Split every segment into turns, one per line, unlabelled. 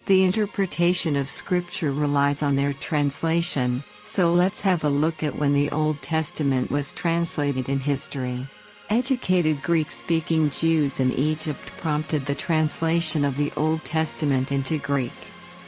The interpretation of Scripture relies on their translation, so let's have a look at when the Old Testament was translated in history. Educated Greek-speaking Jews in Egypt prompted the translation of the Old Testament into Greek.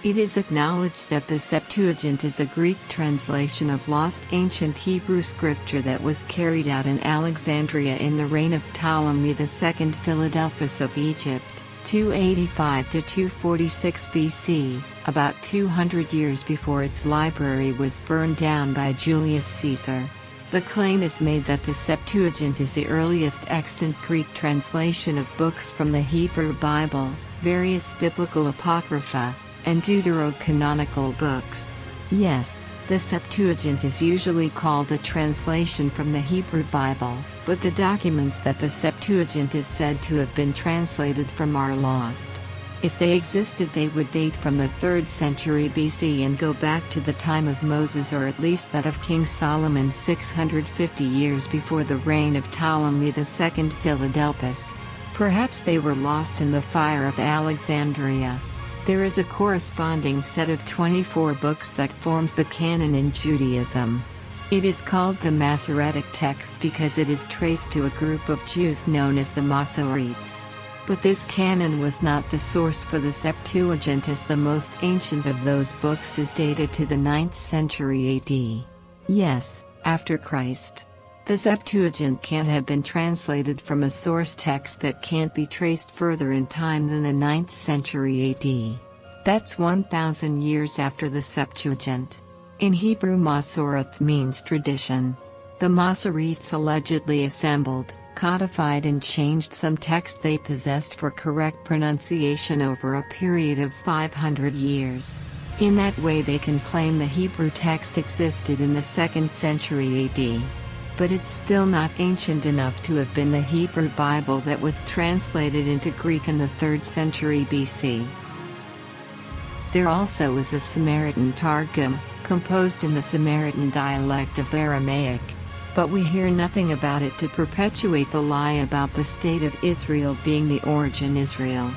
It is acknowledged that the Septuagint is a Greek translation of lost ancient Hebrew scripture that was carried out in Alexandria in the reign of Ptolemy II Philadelphus of Egypt, 285 to 246 BC, about 200 years before its library was burned down by Julius Caesar. The claim is made that the Septuagint is the earliest extant Greek translation of books from the Hebrew Bible, various biblical apocrypha, and deuterocanonical books. Yes, the Septuagint is usually called a translation from the Hebrew Bible, but the documents that the Septuagint is said to have been translated from are lost. If they existed, they would date from the 3rd century BC and go back to the time of Moses, or at least that of King Solomon 650 years before the reign of Ptolemy II Philadelphus. Perhaps they were lost in the fire of Alexandria. There is a corresponding set of 24 books that forms the canon in Judaism. It is called the Masoretic text because it is traced to a group of Jews known as the Masoretes. But this canon was not the source for the Septuagint, as the most ancient of those books is dated to the 9th century AD. Yes, after Christ. The Septuagint can't have been translated from a source text that can't be traced further in time than the 9th century AD. That's 1,000 years after the Septuagint. In Hebrew, Masoreth means tradition. The Masoretes allegedly assembled, codified and changed some text they possessed for correct pronunciation over a period of 500 years. In that way they can claim the Hebrew text existed in the 2nd century AD. But it's still not ancient enough to have been the Hebrew Bible that was translated into Greek in the 3rd century BC. There also is a Samaritan Targum, composed in the Samaritan dialect of Aramaic. But we hear nothing about it to perpetuate the lie about the state of Israel being the origin Israel.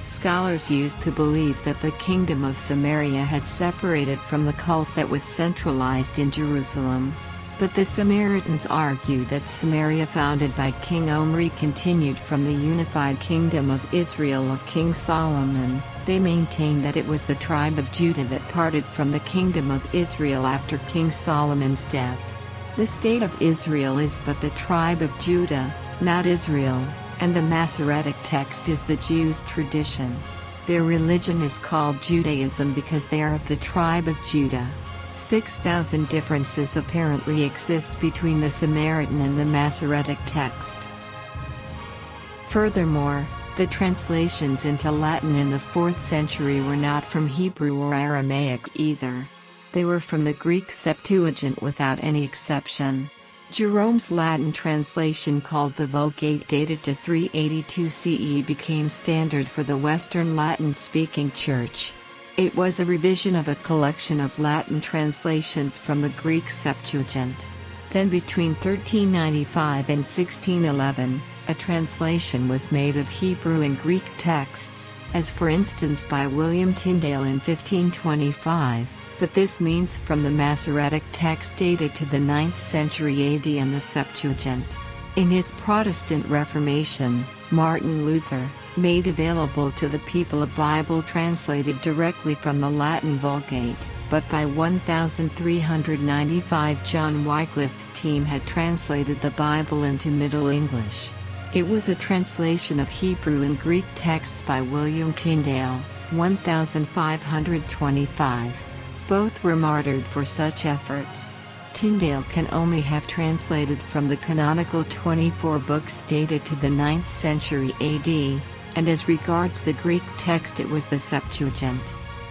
Scholars used to believe that the kingdom of Samaria had separated from the cult that was centralized in Jerusalem. But the Samaritans argue that Samaria, founded by King Omri, continued from the unified kingdom of Israel of King Solomon. They maintain that it was the tribe of Judah that parted from the kingdom of Israel after King Solomon's death. The state of Israel is but the tribe of Judah, not Israel, and the Masoretic text is the Jews' tradition. Their religion is called Judaism because they are of the tribe of Judah. 6,000 differences apparently exist between the Samaritan and the Masoretic text. Furthermore, the translations into Latin in the 4th century were not from Hebrew or Aramaic either. They were from the Greek Septuagint without any exception. Jerome's Latin translation, called the Vulgate, dated to 382 CE, became standard for the Western Latin-speaking Church. It was a revision of a collection of Latin translations from the Greek Septuagint. Then between 1395 and 1611, a translation was made of Hebrew and Greek texts, as for instance by William Tyndale in 1525, but this means from the Masoretic text dated to the 9th century AD and the Septuagint. In his Protestant Reformation, Martin Luther made available to the people a Bible translated directly from the Latin Vulgate, but by 1395 John Wycliffe's team had translated the Bible into Middle English. It was a translation of Hebrew and Greek texts by William Tyndale, 1525. Both were martyred for such efforts. Tyndale can only have translated from the canonical 24 books dated to the 9th century AD, and as regards the Greek text it was the Septuagint.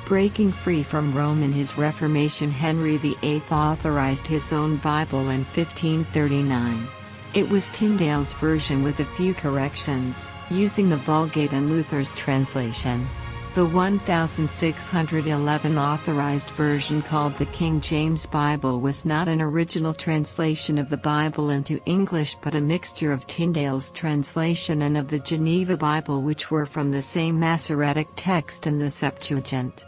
Breaking free from Rome in his Reformation, Henry VIII authorized his own Bible in 1539. It was Tyndale's version with a few corrections, using the Vulgate and Luther's translation. The 1611 authorized version called the King James Bible was not an original translation of the Bible into English but a mixture of Tyndale's translation and of the Geneva Bible, which were from the same Masoretic text and the Septuagint.